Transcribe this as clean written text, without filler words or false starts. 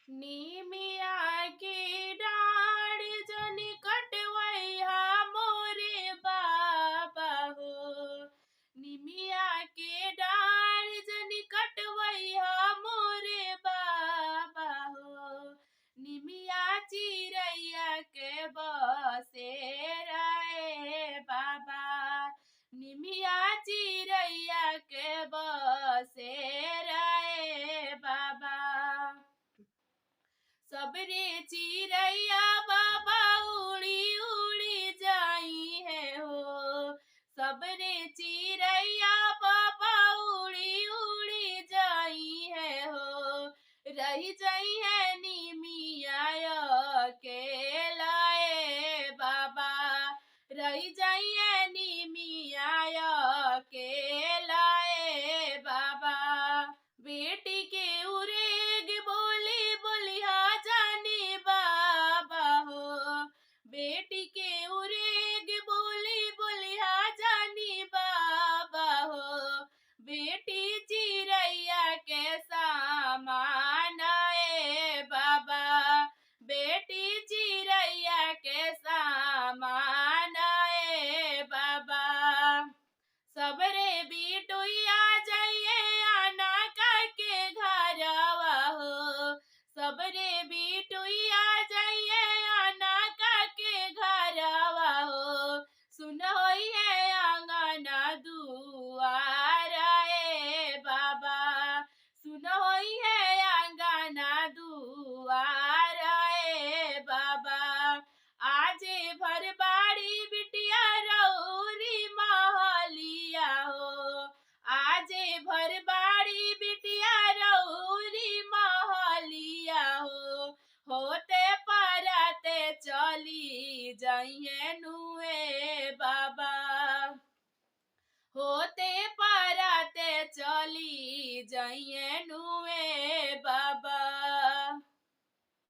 निमिया की डाढ़ जनी कटवैया मोरे बाबा हो। निमिया के डाढ़ जनी कटवैया मोरे बाबा हो। निमिया चिरैया के बसेरा ए बाबा। निमिया चिरैया के बसेरा ए बाबा। सबरे चिरैया बाबा उड़ी उड़ी जाई है हो। सबरे चिरैया बाबा उड़ी उड़ी जाई है हो। रही जाई है निमिया अकेला ए बाबा। रही जाई है निमिया अकेला ए बाबा। बेटी के उरेग बोली बोलिया जानी बाबा हो। बेटी के उरेग बोली बोलिया जानी बाबा हो। बेटी चिरैया के सामान ए बाबा। बेटी चिरैया के सामान ए बाबा। सबरे बिटुइया जाइए आना के घरवा हो। सबरे बिटुइया जाइए आना के घरवा हो। सुनोई है आंगना दुआरा ए बाबा। सुनोई है आंगना दुआरा ए बाबा। आजे भर बाड़ी बिटिया रौरी महलिया हो। आजे भर बाड़ी बिटिया रौरी महलिया हो। होते पराते चली जाइए नुए बाबा। होते पराते चली जाइए